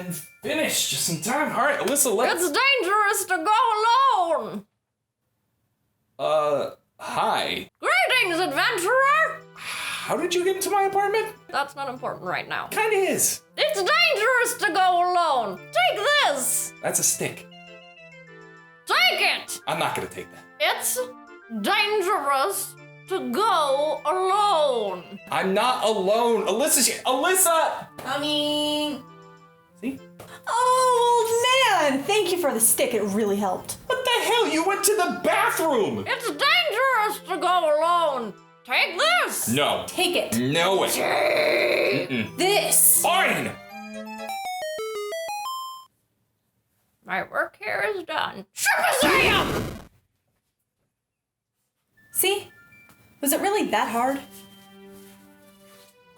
And finish, just in time. All right, Alyssa, let's... It's dangerous to go alone! Hi. Greetings, adventurer! How did you get into my apartment? That's not important right now. Kinda is. It's dangerous to go alone! Take this! That's a stick. Take it! I'm not gonna take that. It's dangerous to go alone. I'm not alone. Alyssa! Coming. See? Oh, man! Thank you for the stick. It really helped. What the hell? You went to the bathroom! It's dangerous to go alone. Take this! No. Take it. No it. Take this. Fine! My work here is done. Shazam! See? Was it really that hard?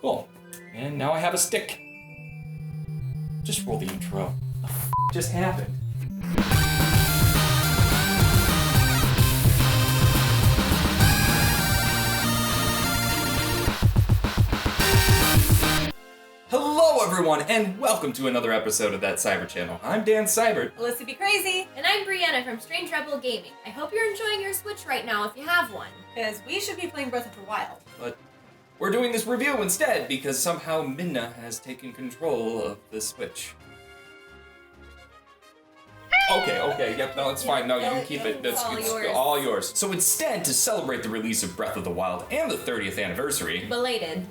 Cool. And now I have a stick. Just roll the intro. What the f just happened? Hello everyone, and welcome to another episode of That Cybert Channel. I'm Dan Cybert. AlyssaBeCrazy. And I'm Briana from StrangeRebelGaming. I hope you're enjoying your Switch right now if you have one. Because we should be playing Breath of the Wild. But we're doing this review instead because somehow Minna has taken control of the Switch. Okay, yep, no, it's fine. No, you can keep it. That's all it's yours. all yours. So instead, to celebrate the release of Breath of the Wild and the 30th anniversary, Belated.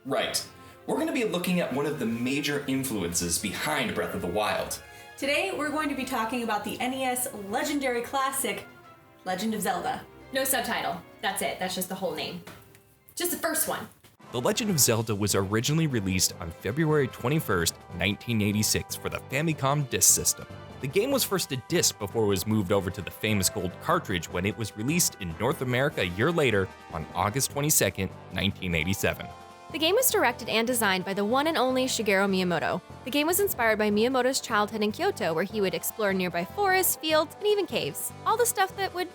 right, we're going to be looking at one of the major influences behind Breath of the Wild. Today, we're going to be talking about the NES legendary classic, Legend of Zelda. No subtitle. That's it. That's just the whole name. Just the first one. The Legend of Zelda was originally released on February 21st, 1986 for the Famicom Disk System. The game was first a disc before it was moved over to the famous gold cartridge when it was released in North America a year later on August 22nd, 1987. The game was directed and designed by the one and only Shigeru Miyamoto. The game was inspired by Miyamoto's childhood in Kyoto, where he would explore nearby forests, fields, and even caves. All the stuff that would,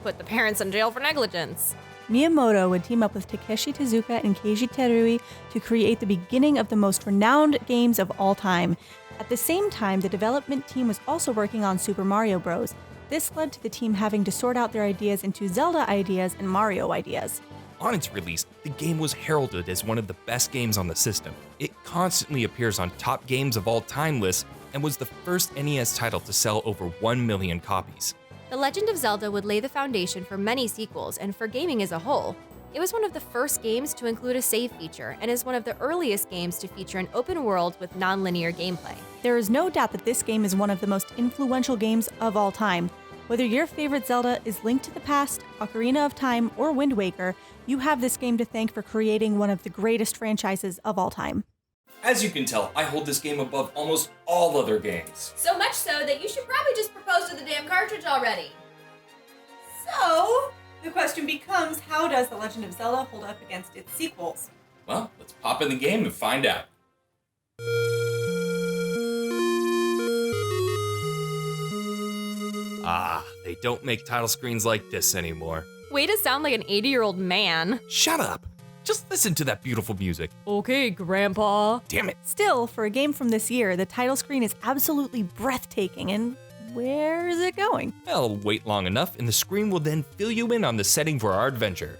put the parents in jail for negligence. Miyamoto would team up with Takeshi Tezuka and Keiji Terui to create the beginning of the most renowned games of all time. At the same time, the development team was also working on Super Mario Bros. This led to the team having to sort out their ideas into Zelda ideas and Mario ideas. On its release, the game was heralded as one of the best games on the system. It constantly appears on top games of all time lists and was the first NES title to sell over 1 million copies. The Legend of Zelda would lay the foundation for many sequels and for gaming as a whole. It was one of the first games to include a save feature and is one of the earliest games to feature an open world with non-linear gameplay. There is no doubt that this game is one of the most influential games of all time. Whether your favorite Zelda is Link to the Past, Ocarina of Time, or Wind Waker, you have this game to thank for creating one of the greatest franchises of all time. As you can tell, I hold this game above almost all other games. So much so that you should probably just propose to the damn cartridge already. So, the question becomes, how does The Legend of Zelda hold up against its sequels? Well, let's pop in the game and find out. They don't make title screens like this anymore. Way to sound like an 80-year-old man. Shut up! Just listen to that beautiful music. Okay, Grandpa. Damn it. Still, for a game from this year, the title screen is absolutely breathtaking, and where is it going? Well, wait long enough, and the screen will then fill you in on the setting for our adventure.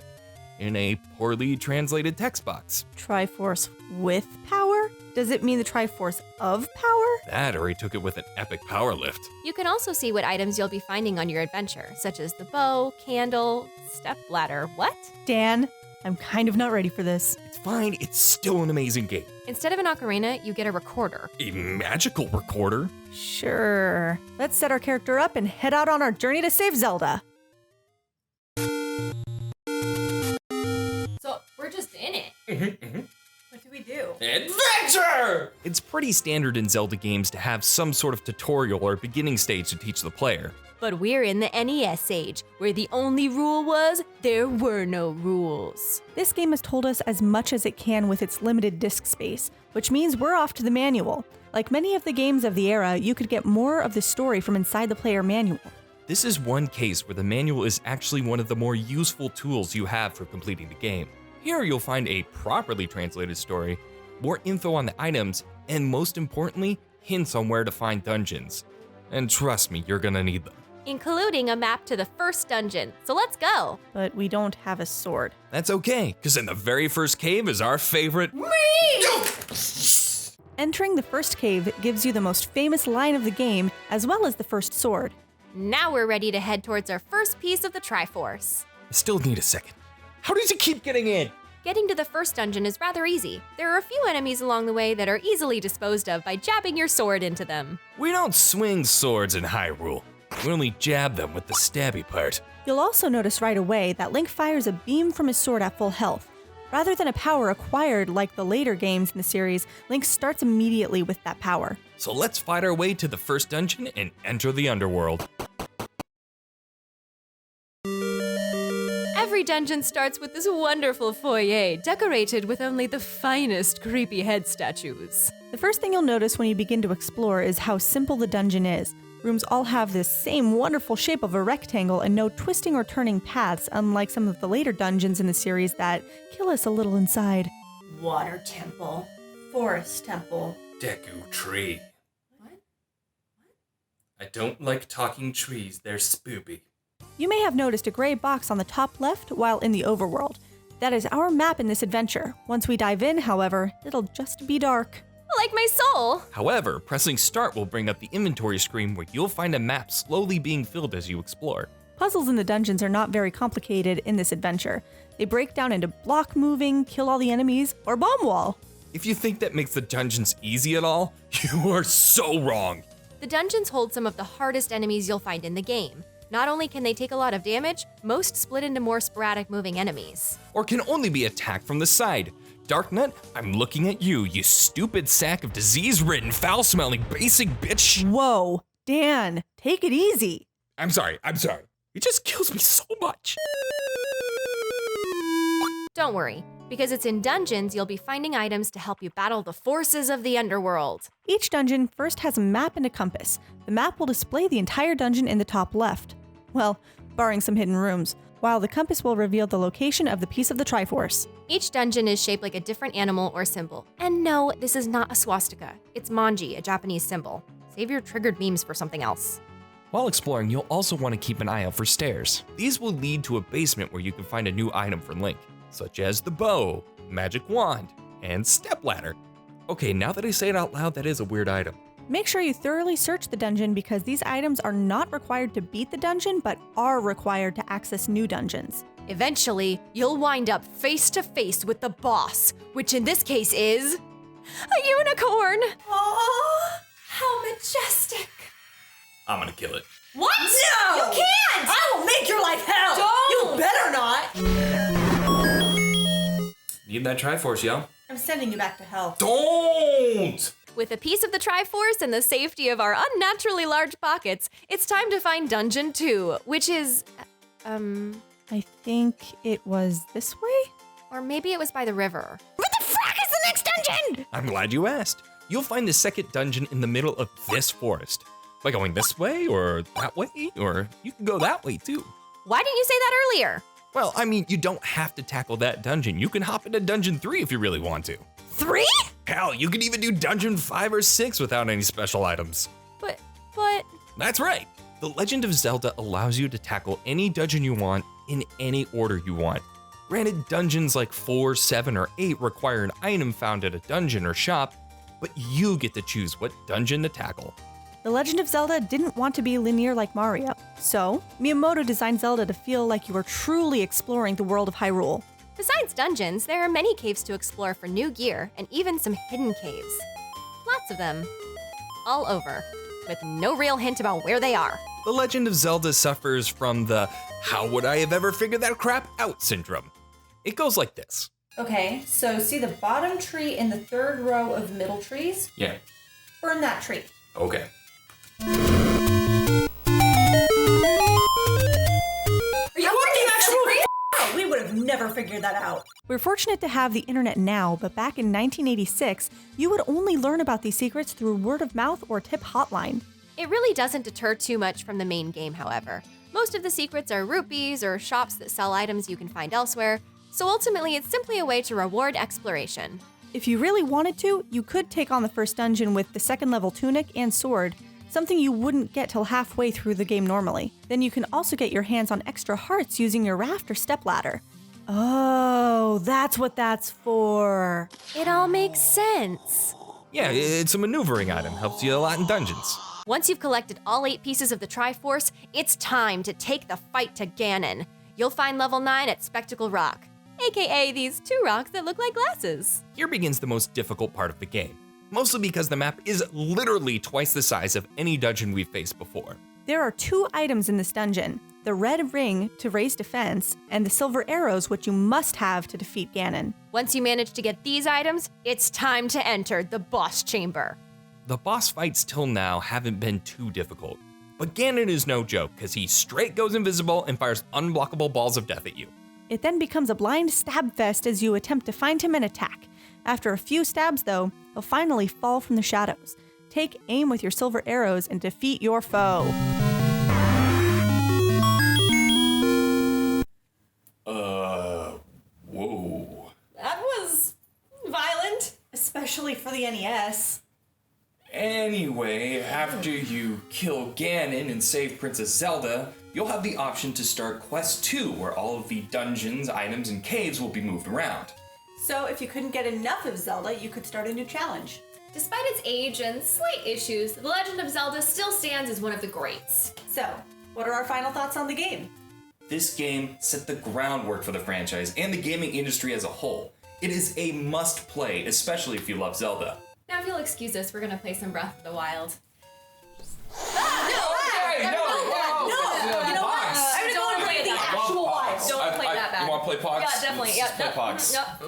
In a poorly translated text box. Triforce with power? Does it mean the Triforce of power? That, or he took it with an epic power lift. You can also see what items you'll be finding on your adventure, such as the bow, candle, stepladder. What? Dan, I'm kind of not ready for this. It's fine, it's still an amazing game. Instead of an ocarina, you get a recorder. A magical recorder? Sure. Let's set our character up and head out on our journey to save Zelda. So, we're just in it. What do we do? Adventure! It's pretty standard in Zelda games to have some sort of tutorial or beginning stage to teach the player. But we're in the NES age, where the only rule was there were no rules. This game has told us as much as it can with its limited disk space, which means we're off to the manual. Like many of the games of the era, you could get more of the story from inside the player manual. This is one case where the manual is actually one of the more useful tools you have for completing the game. Here you'll find a properly translated story, more info on the items, and most importantly, hints on where to find dungeons. And trust me, you're gonna need them. including a map to the first dungeon. So let's go. But we don't have a sword. That's okay, because in the very first cave is our favorite. Entering the first cave gives you the most famous line of the game, as well as the first sword. Now we're ready to head towards our first piece of the Triforce. I still need a second. How does it keep getting in? Getting to the first dungeon is rather easy. There are a few enemies along the way that are easily disposed of by jabbing your sword into them. We don't swing swords in Hyrule. We only jab them with the stabby part. You'll also notice right away that Link fires a beam from his sword at full health. Rather than a power acquired like the later games in the series, Link starts immediately with that power. So let's fight our way to the first dungeon and enter the underworld. Every dungeon starts with this wonderful foyer, decorated with only the finest creepy head statues. The first thing you'll notice when you begin to explore is how simple the dungeon is. Rooms all have this same wonderful shape of a rectangle and no twisting or turning paths, unlike some of the later dungeons in the series that kill us a little inside. Water temple, forest temple. Deku tree. What? I don't like talking trees, they're spoopy. You may have noticed a gray box on the top left while in the overworld. That is our map in this adventure. Once we dive in, however, it'll just be dark. Like my soul! However, pressing start will bring up the inventory screen where you'll find a map slowly being filled as you explore. Puzzles in the dungeons are not very complicated in this adventure. They break down into block moving, kill all the enemies, or bomb wall. If you think that makes the dungeons easy at all, you are so wrong. The dungeons hold some of the hardest enemies you'll find in the game. Not only can they take a lot of damage, most split into more sporadic moving enemies. Or can only be attacked from the side. Darknut, I'm looking at you, you stupid sack of disease-ridden, foul-smelling, basic bitch. Whoa, Dan, take it easy. I'm sorry. It just kills me so much. Don't worry, because it's in dungeons you'll be finding items to help you battle the forces of the underworld. Each dungeon first has a map and a compass. The map will display the entire dungeon in the top left. Well, barring some hidden rooms, while the compass will reveal the location of the piece of the Triforce. Each dungeon is shaped like a different animal or symbol. And no, this is not a swastika. It's manji, a Japanese symbol. Save your triggered memes for something else. While exploring, you'll also want to keep an eye out for stairs. These will lead to a basement where you can find a new item for Link, such as the bow, magic wand, and stepladder. Okay, now that I say it out loud, that is a weird item. Make sure you thoroughly search the dungeon because these items are not required to beat the dungeon, but are required to access new dungeons. Eventually, you'll wind up face to face with the boss, which in this case is a unicorn. Oh, how majestic. I'm gonna kill it. What? No! You can't! I will make your life hell! Don't! You better not! Need that Triforce, yo. I'm sending you back to hell. Don't! With a piece of the Triforce and the safety of our unnaturally large pockets, it's time to find Dungeon 2, which is, I think it was this way? or maybe it was by the river. What the frack is the next dungeon? I'm glad you asked. You'll find the second dungeon in the middle of this forest. By going this way, or that way, or you can go that way too. Why didn't you say that earlier? Well, I mean, you don't have to tackle that dungeon. You can hop into Dungeon 3 if you really want to. 3? Hell, you can even do Dungeon 5 or 6 without any special items. But, That's right. The Legend of Zelda allows you to tackle any dungeon you want in any order you want. Granted, dungeons like 4, 7, or 8 require an item found at a dungeon or shop, but you get to choose what dungeon to tackle. The Legend of Zelda didn't want to be linear like Mario, so Miyamoto designed Zelda to feel like you were truly exploring the world of Hyrule. besides dungeons, there are many caves to explore for new gear, and even some hidden caves. Lots of them. All over. With no real hint about where they are. The Legend of Zelda suffers from the "how would I have ever figured that crap out" syndrome. It goes like this. Okay, so see the bottom tree in the third row of middle trees? Yeah. Burn that tree. Okay. Are you working actual? We would have never figured that out. We're fortunate to have the internet now, but back in 1986, you would only learn about these secrets through word of mouth or tip hotline. It really doesn't deter too much from the main game, however. Most of the secrets are rupees or shops that sell items you can find elsewhere, so ultimately it's simply a way to reward exploration. If you really wanted to, you could take on the first dungeon with the second level tunic and sword, something you wouldn't get till halfway through the game normally. Then you can also get your hands on extra hearts using your raft or stepladder. Oh, that's what that's for. It all makes sense. Yeah, it's a maneuvering item, helps you a lot in dungeons. Once you've collected all 8 pieces of the Triforce, it's time to take the fight to Ganon. You'll find level 9 at Spectacle Rock, aka these 2 rocks that look like glasses. Here begins the most difficult part of the game, mostly because the map is literally twice the size of any dungeon we've faced before. There are 2 items in this dungeon, the red ring to raise defense, and the silver arrows which you must have to defeat Ganon. Once you manage to get these items, it's time to enter the boss chamber. The boss fights till now haven't been too difficult, but Ganon is no joke because he straight goes invisible and fires unblockable balls of death at you. It then becomes a blind stab fest as you attempt to find him and attack. After a few stabs though, he'll finally fall from the shadows. Take aim with your silver arrows and defeat your foe. Whoa. That was violent, especially for the NES. Anyway, after you kill Ganon and save Princess Zelda, you'll have the option to start Quest 2, where all of the dungeons, items, and caves will be moved around. So if you couldn't get enough of Zelda, you could start a new challenge. Despite its age and slight issues, The Legend of Zelda still stands as one of the greats. So, what are our final thoughts on the game? This game set the groundwork for the franchise and the gaming industry as a whole. It is a must-play, especially if you love Zelda. Now, if you'll excuse us, we're gonna play some Breath of the Wild. Hey, no! You know what? I'm gonna go and play the actual Wild. Don't play that bad. You wanna play Pogs? Yeah, definitely. Let's play Pogs. Yep.